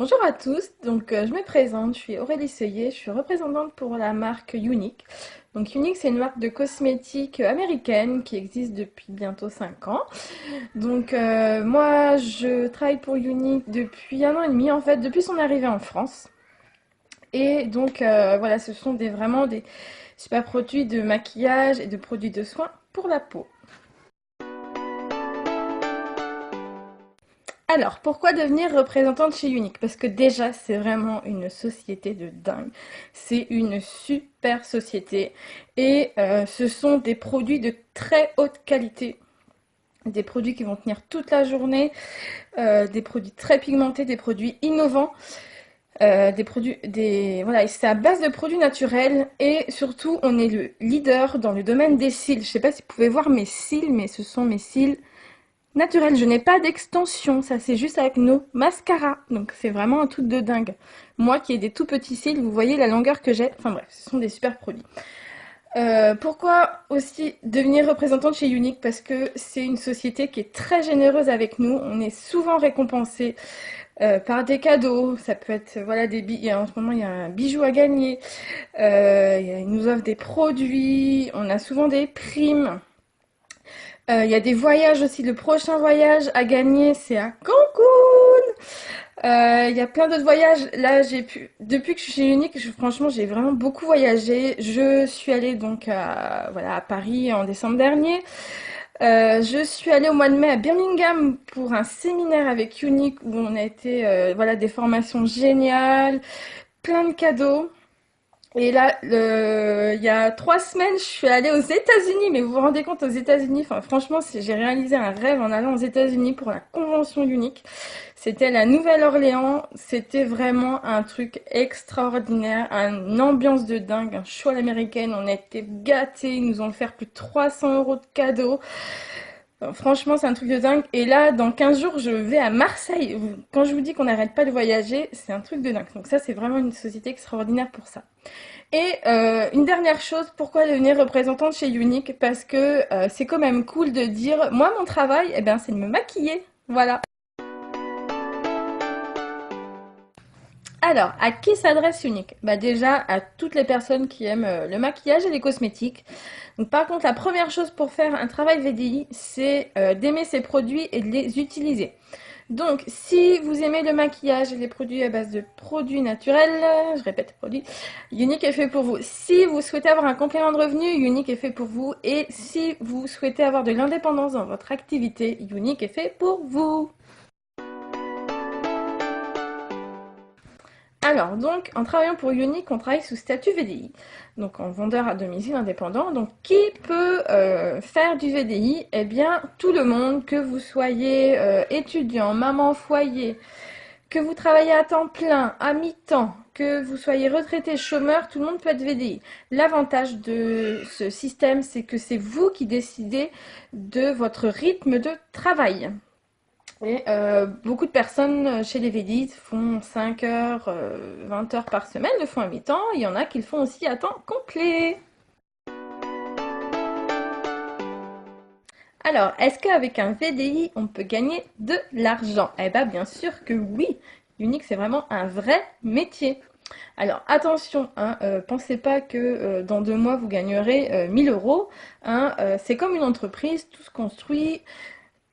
Bonjour à tous, je me présente, je suis Aurélie Seuillet, je suis représentante pour la marque Unique. Donc Unique, c'est une marque de cosmétiques américaine qui existe depuis bientôt 5 ans. Moi je travaille pour Unique depuis 1 an et demi en fait, depuis son arrivée en France. Voilà, ce sont vraiment des super produits de maquillage et de produits de soins pour la peau. Alors, pourquoi devenir représentante chez Unique? Parce que déjà, c'est vraiment une société de dingue. C'est une super société et ce sont des produits de très haute qualité. Des produits qui vont tenir toute la journée, des produits très pigmentés, des produits innovants, voilà, et c'est à base de produits naturels et surtout, on est le leader dans le domaine des cils. Je ne sais pas si vous pouvez voir mes cils, mais ce sont mes cils naturel, je n'ai pas d'extension, ça c'est juste avec nos mascaras, donc c'est vraiment un truc de dingue. Moi qui ai des tout petits cils, vous voyez la longueur que j'ai, enfin bref, ce sont des super produits. Pourquoi aussi devenir représentante chez Unique? Parce que c'est une société qui est très généreuse avec nous, on est souvent récompensé par des cadeaux, ça peut être voilà des bijoux, en ce moment il y a un bijou à gagner, ils nous offrent des produits, on a souvent des primes. Il y a des voyages aussi. Le prochain voyage à gagner, c'est à Cancun. Il y a plein d'autres voyages. Là, depuis que je suis chez Unique, franchement, j'ai vraiment beaucoup voyagé. Je suis allée voilà, à Paris en décembre dernier. Je suis allée au mois de mai à Birmingham pour un séminaire avec Unique où on a été, voilà, des formations géniales, plein de cadeaux. Et là, il y a 3 semaines, je suis allée aux États-Unis. Mais vous vous rendez compte, aux États-Unis, enfin, franchement, j'ai réalisé un rêve en allant aux États-Unis pour la convention Unique. C'était la Nouvelle-Orléans. C'était vraiment un truc extraordinaire, une ambiance de dingue, un show à l'américaine. On a été gâtés. Ils nous ont offert plus de 300 euros de cadeaux. Franchement, c'est un truc de dingue. Et là, dans 15 jours, je vais à Marseille. Quand je vous dis qu'on n'arrête pas de voyager, c'est un truc de dingue. Donc ça, c'est vraiment une société extraordinaire pour ça. Et une dernière chose, pourquoi devenir représentante chez Unique? Parce que c'est quand même cool de dire, moi mon travail, eh ben, c'est de me maquiller. Voilà. Alors, à qui s'adresse Unique? Bah déjà à toutes les personnes qui aiment le maquillage et les cosmétiques. Donc par contre, la première chose pour faire un travail VDI, c'est d'aimer ces produits et de les utiliser. Donc, si vous aimez le maquillage et les produits à base de produits naturels, je répète produits, Unique est fait pour vous. Si vous souhaitez avoir un complément de revenu, Unique est fait pour vous. Et si vous souhaitez avoir de l'indépendance dans votre activité, Unique est fait pour vous. Alors, donc, en travaillant pour Unique, on travaille sous statut VDI, donc en vendeur à domicile indépendant. Donc, qui peut faire du VDI? Eh bien, tout le monde, que vous soyez étudiant, maman foyer, que vous travaillez à temps plein, à mi-temps, que vous soyez retraité, chômeur, tout le monde peut être VDI. L'avantage de ce système, c'est que c'est vous qui décidez de votre rythme de travail. Et beaucoup de personnes chez les VDI font 5 heures, 20 heures par semaine, le font à mi-temps. Il y en a qui le font aussi à temps complet. Alors, est-ce qu'avec un VDI, on peut gagner de l'argent? Eh bien, bien sûr que oui. Unique, c'est vraiment un vrai métier. Alors, attention, hein, pensez pas que dans 2 mois, vous gagnerez 1000 euros. Hein, c'est comme une entreprise, tout se construit,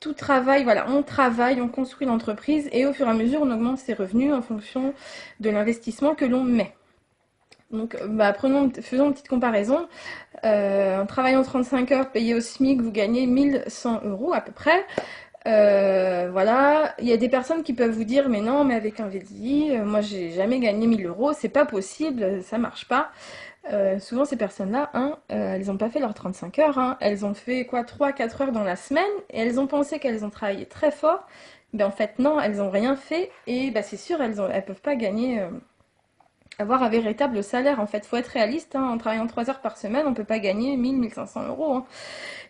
tout travail, voilà, on travaille, on construit l'entreprise et au fur et à mesure, on augmente ses revenus en fonction de l'investissement que l'on met. Donc, faisons une petite comparaison. En travaillant 35 heures payé au SMIC, vous gagnez 1100 euros à peu près. Voilà, il y a des personnes qui peuvent vous dire mais non, mais avec un VDI, moi j'ai jamais gagné 1000 euros, c'est pas possible, ça marche pas. Souvent ces personnes-là, hein, elles n'ont pas fait leurs 35 heures, hein, elles ont fait quoi 3-4 heures dans la semaine et elles ont pensé qu'elles ont travaillé très fort. Ben en fait non, elles n'ont rien fait et ben, c'est sûr elles peuvent pas gagner avoir un véritable salaire en fait. Faut être réaliste, hein, en travaillant 3 heures par semaine, on peut pas gagner 1000-1500 euros. Hein.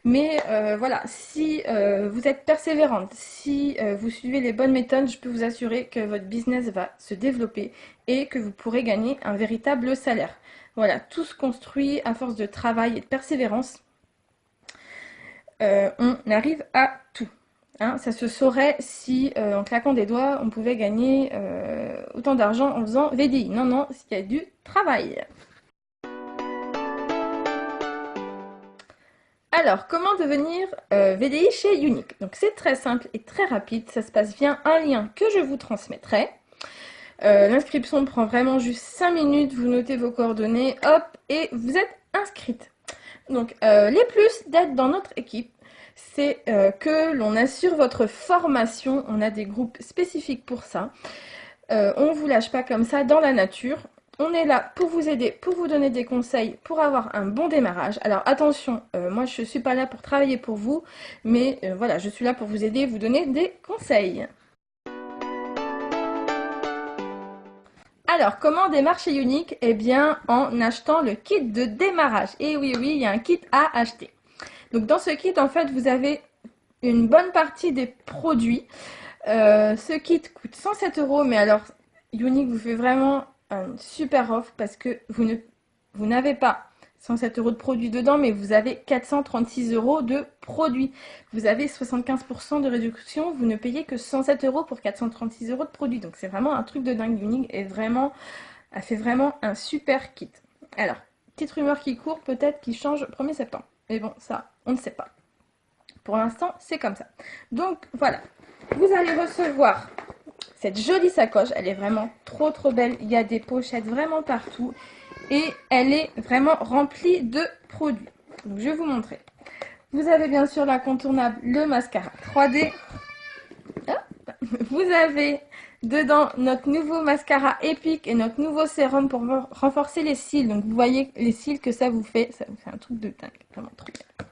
Mais voilà, si vous êtes persévérante, si vous suivez les bonnes méthodes, je peux vous assurer que votre business va se développer et que vous pourrez gagner un véritable salaire. Voilà, tout se construit à force de travail et de persévérance. On arrive à tout. Hein, ça se saurait si, en claquant des doigts, on pouvait gagner autant d'argent en faisant VDI. Non, non, il y a du travail. Alors, comment devenir VDI chez Unique? Donc, c'est très simple et très rapide. Ça se passe via un lien que je vous transmettrai. L'inscription prend vraiment juste 5 minutes. Vous notez vos coordonnées, hop, et vous êtes inscrite. Donc, les plus d'être dans notre équipe, c'est que l'on assure votre formation. On a des groupes spécifiques pour ça. On ne vous lâche pas comme ça dans la nature. On est là pour vous aider, pour vous donner des conseils, pour avoir un bon démarrage. Alors attention, moi je ne suis pas là pour travailler pour vous, mais voilà, je suis là pour vous aider, vous donner des conseils. Alors, comment démarrer chez Unique? Eh bien, en achetant le kit de démarrage. Et oui, oui, il y a un kit à acheter. Donc dans ce kit, en fait, vous avez une bonne partie des produits. Ce kit coûte 107 €, mais alors Unique vous fait vraiment une super offre parce que vous n'avez pas 107 € de produits dedans, mais vous avez 436 € de produits. Vous avez 75% de réduction, vous ne payez que 107 € pour 436 € de produits. Donc c'est vraiment un truc de dingue. Unique a fait vraiment un super kit. Alors, petite rumeur qui court, peut-être qu'il change le 1er septembre. Mais bon, ça, on ne sait pas. Pour l'instant, c'est comme ça. Donc voilà, vous allez recevoir cette jolie sacoche. Elle est vraiment trop trop belle. Il y a des pochettes vraiment partout. Et elle est vraiment remplie de produits. Donc je vais vous montrer. Vous avez bien sûr l'incontournable, le mascara 3D. Hop. Vous avez dedans notre nouveau mascara épique et notre nouveau sérum pour renforcer les cils. Donc vous voyez les cils que ça vous fait un truc de dingue. Vraiment trop bien.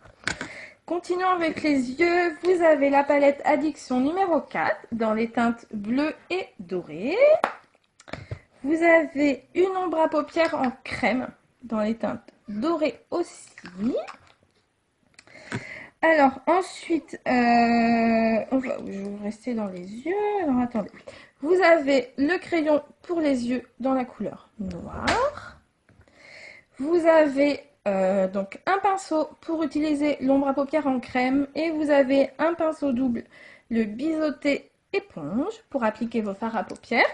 Continuons avec les yeux. Vous avez la palette Addiction numéro 4 dans les teintes bleues et dorées. Vous avez une ombre à paupières en crème dans les teintes dorées aussi. Alors ensuite, je vais rester dans les yeux. Alors attendez. Vous avez le crayon pour les yeux dans la couleur noire. Vous avez donc un pinceau pour utiliser l'ombre à paupières en crème. Et vous avez un pinceau double, le biseauté éponge, pour appliquer vos fards à paupières.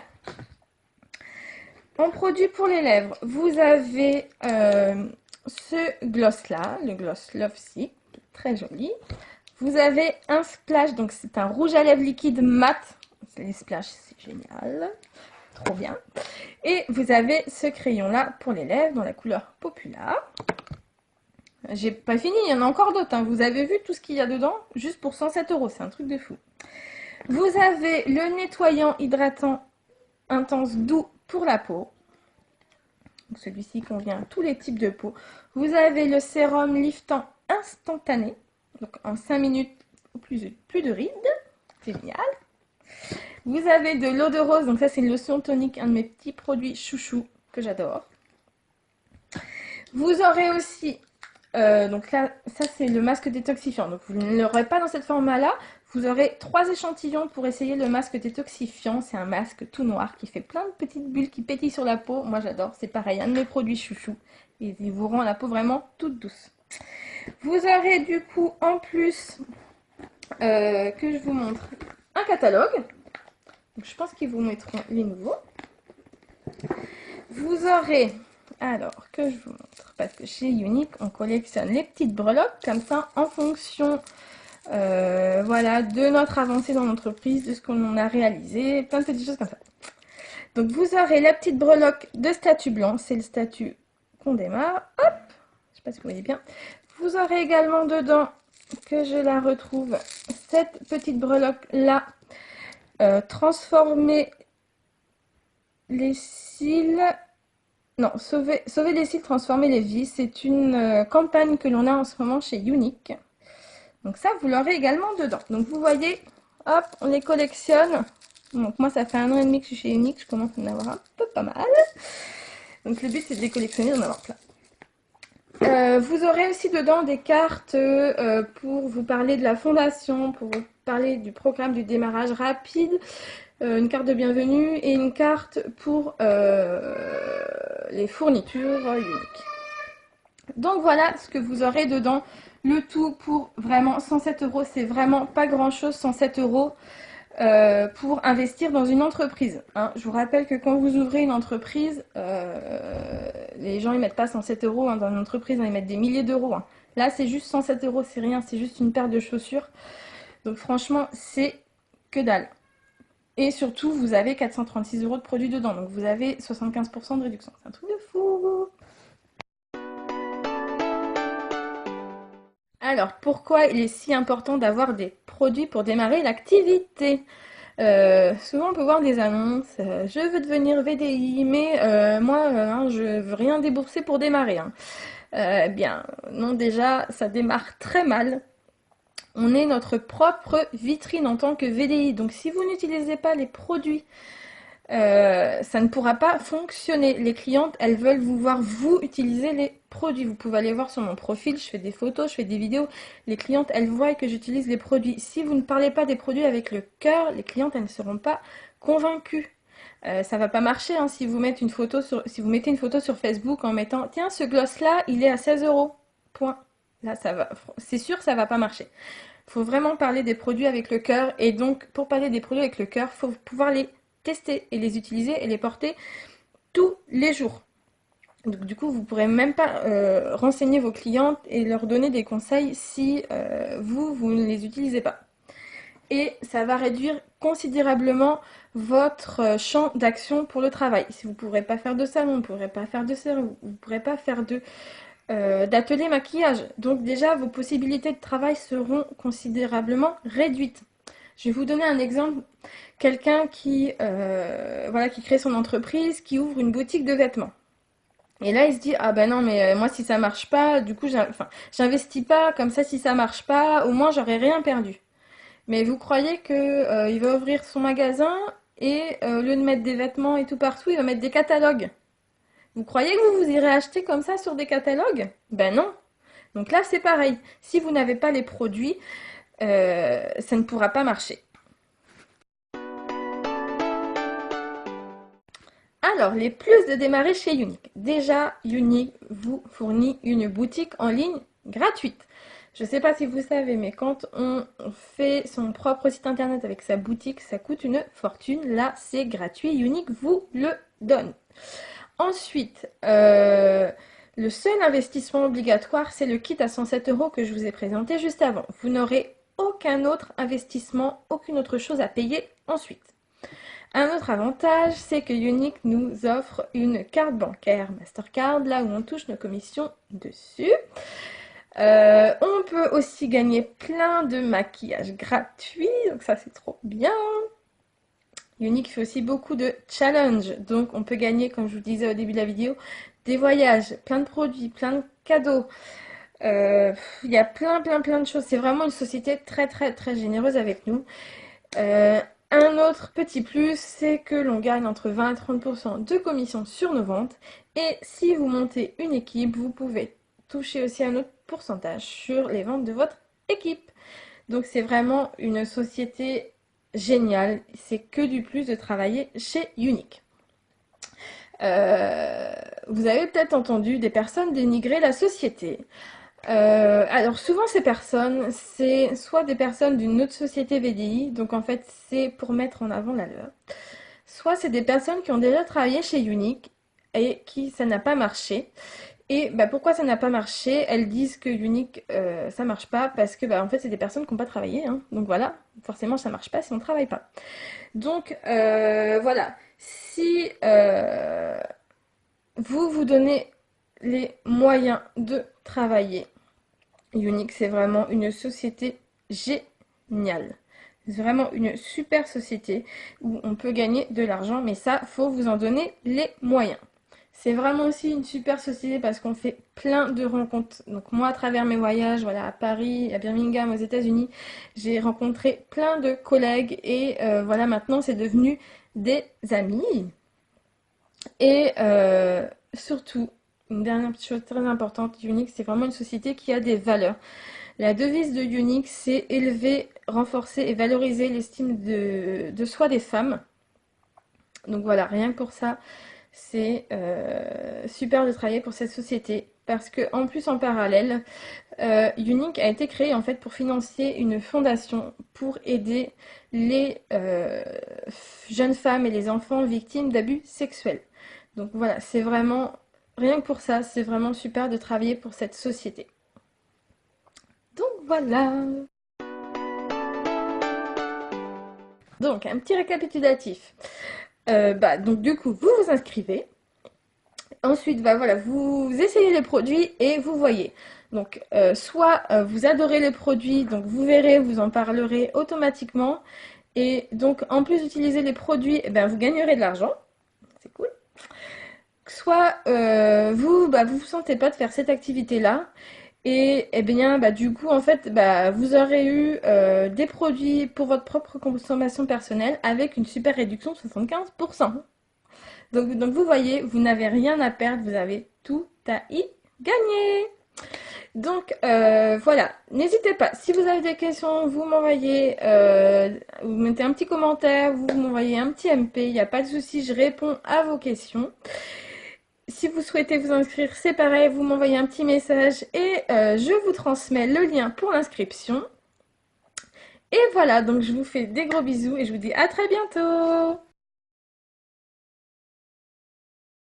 En produit pour les lèvres, vous avez ce gloss-là, le gloss Love Sick, très joli. Vous avez un splash, donc c'est un rouge à lèvres liquide mat. Les splash, c'est génial, trop bien. Et vous avez ce crayon-là pour les lèvres dans la couleur Popula. J'ai pas fini, il y en a encore d'autres. Hein. Vous avez vu tout ce qu'il y a dedans, juste pour 107 €, c'est un truc de fou. Vous avez le nettoyant hydratant intense doux pour la peau. Celui-ci convient à tous les types de peau. Vous avez le sérum liftant instantané. Donc en 5 minutes, plus de rides. C'est génial. Vous avez de l'eau de rose. Donc ça, c'est une lotion tonique, un de mes petits produits chouchou que j'adore. Vous aurez aussi... donc là, ça c'est le masque détoxifiant. Donc vous ne l'aurez pas dans cette format-là. Vous aurez 3 échantillons pour essayer le masque détoxifiant. C'est un masque tout noir qui fait plein de petites bulles qui pétillent sur la peau. Moi j'adore, c'est pareil, un de mes produits chouchou. Et il vous rend la peau vraiment toute douce. Vous aurez du coup en plus, que je vous montre, un catalogue. Donc, je pense qu'ils vous mettront les nouveaux. Vous aurez, alors que je vous montre, parce que chez Unique on collectionne les petites breloques comme ça en fonction... voilà, de notre avancée dans l'entreprise, de ce qu'on a réalisé, plein de petites choses comme ça. Donc vous aurez la petite breloque de statut blanc, c'est le statut qu'on démarre. Hop, je sais pas si vous voyez bien. Vous aurez également dedans, que je la retrouve, cette petite breloque là, transformer les cils, non, sauver les cils, transformer les vies. C'est une campagne que l'on a en ce moment chez Unique. Donc ça, vous l'aurez également dedans. Donc vous voyez, hop, on les collectionne. Donc moi, ça fait 1 an et demi que je suis chez Unique, je commence à en avoir un peu pas mal. Donc le but, c'est de les collectionner, d'en avoir plein. Vous aurez aussi dedans des cartes pour vous parler de la fondation, pour vous parler du programme du démarrage rapide, une carte de bienvenue et une carte pour les fournitures Unique. Donc voilà ce que vous aurez dedans Le tout pour vraiment 107 euros. C'est vraiment pas grand-chose, 107 euros. Pour investir dans une entreprise, hein. Je vous rappelle que quand vous ouvrez une entreprise, les gens ils mettent pas 107 euros hein, dans une entreprise, hein, ils mettent des milliers d'euros, hein. Là c'est juste 107 euros, c'est rien, c'est juste une paire de chaussures. Donc franchement c'est que dalle. Et surtout vous avez 436 euros de produits dedans, donc vous avez 75% de réduction. C'est un truc de fou. Alors pourquoi il est si important d'avoir des produits pour démarrer l'activité? Souvent on peut voir des annonces, je veux devenir VDI, mais moi hein, je veux rien débourser pour démarrer, hein. Eh bien non, déjà ça démarre très mal. On est notre propre vitrine en tant que VDI, donc si vous n'utilisez pas les produits, ça ne pourra pas fonctionner. Les clientes, elles veulent vous voir vous utiliser les produits. Vous pouvez aller voir sur mon profil, je fais des photos, je fais des vidéos. Les clientes, elles voient que j'utilise les produits. Si vous ne parlez pas des produits avec le cœur, les clientes, elles ne seront pas convaincues. Ça va pas marcher hein, si vous mettez une photo sur Facebook en mettant tiens ce gloss là il est à 16 euros. Point. Là ça va, c'est sûr ça va pas marcher. Il faut vraiment parler des produits avec le cœur et donc pour parler des produits avec le cœur, il faut pouvoir les tester et les utiliser et les porter tous les jours. Donc du coup, vous ne pourrez même pas renseigner vos clientes et leur donner des conseils si vous ne les utilisez pas. Et ça va réduire considérablement votre champ d'action pour le travail. Si vous ne pourrez pas faire de salon, vous ne pourrez pas faire de sérum, vous ne pourrez pas faire d'atelier maquillage. Donc déjà, vos possibilités de travail seront considérablement réduites. Je vais vous donner un exemple. Quelqu'un voilà, qui crée son entreprise, qui ouvre une boutique de vêtements. Et là, il se dit, ah ben non, mais moi, si ça marche pas, du coup, j'investis pas, comme ça, si ça marche pas, au moins, j'aurais rien perdu. Mais vous croyez que il va ouvrir son magasin et au lieu de mettre des vêtements et tout partout, il va mettre des catalogues. Vous croyez que vous irez acheter comme ça sur des catalogues? Ben non. Donc là, c'est pareil. Si vous n'avez pas les produits, ça ne pourra pas marcher. Alors, les plus de démarrer chez Unique. Déjà, Unique vous fournit une boutique en ligne gratuite. Je ne sais pas si vous savez, mais quand on fait son propre site internet avec sa boutique, ça coûte une fortune. Là, c'est gratuit. Unique vous le donne. Ensuite, le seul investissement obligatoire, c'est le kit à 107 euros que je vous ai présenté juste avant. Vous n'aurez aucun autre investissement, aucune autre chose à payer ensuite. Un autre avantage, c'est que Unique nous offre une carte bancaire Mastercard, là où on touche nos commissions dessus. On peut aussi gagner plein de maquillage gratuit, donc ça c'est trop bien. Unique fait aussi beaucoup de challenges, donc on peut gagner, comme je vous disais au début de la vidéo, des voyages, plein de produits, plein de cadeaux. Il y a plein de choses. C'est vraiment une société très généreuse avec nous. Un autre petit plus, c'est que l'on gagne entre 20 et 30% de commission sur nos ventes. Et si vous montez une équipe, vous pouvez toucher aussi un autre pourcentage sur les ventes de votre équipe. Donc c'est vraiment une société géniale. C'est que du plus de travailler chez Unique. Vous avez peut-être entendu des personnes dénigrer la société. Alors souvent ces personnes, c'est soit des personnes d'une autre société VDI, donc en fait c'est pour mettre en avant la leur, soit c'est des personnes qui ont déjà travaillé chez Unique et qui ça n'a pas marché. Et bah, pourquoi ça n'a pas marché? Elles disent que Unique ça marche pas parce que bah, en fait c'est des personnes qui n'ont pas travaillé, hein. Donc voilà, forcément ça marche pas si on ne travaille pas. Donc voilà, si vous vous donnez les moyens de travailler, Unique, c'est vraiment une société géniale. C'est vraiment une super société où on peut gagner de l'argent, mais ça, faut vous en donner les moyens. C'est vraiment aussi une super société parce qu'on fait plein de rencontres. Donc moi, à travers mes voyages, voilà, à Paris, à Birmingham, aux États-Unis, j'ai rencontré plein de collègues et voilà, maintenant, c'est devenu des amis. Et surtout, une dernière petite chose très importante, Unique, c'est vraiment une société qui a des valeurs. La devise de Unique, c'est élever, renforcer et valoriser l'estime de soi des femmes. Donc voilà, rien que pour ça, C'est super de travailler pour cette société parce que en plus en parallèle, Unique a été créé en fait pour financer une fondation pour aider les jeunes femmes et les enfants victimes d'abus sexuels. Donc voilà, c'est vraiment, rien que pour ça, c'est vraiment super de travailler pour cette société. Donc voilà. Donc un petit récapitulatif. Donc du coup, vous vous inscrivez. Ensuite, bah voilà, vous essayez les produits et vous voyez. Donc, soit vous adorez les produits, donc vous verrez, vous en parlerez automatiquement. Et donc, en plus d'utiliser les produits, eh ben, vous gagnerez de l'argent. C'est cool. Soit vous vous sentez pas de faire cette activité-là. Et eh bien, bah, du coup, en fait, bah, vous aurez eu des produits pour votre propre consommation personnelle avec une super réduction de 75%. Donc vous voyez, vous n'avez rien à perdre, vous avez tout à y gagner. Donc voilà, n'hésitez pas, si vous avez des questions, vous m'envoyez, vous mettez un petit commentaire, vous m'envoyez un petit MP, il n'y a pas de souci, je réponds à vos questions. Si vous souhaitez vous inscrire, c'est pareil, vous m'envoyez un petit message et je vous transmets le lien pour l'inscription. Et voilà, donc je vous fais des gros bisous et je vous dis à très bientôt.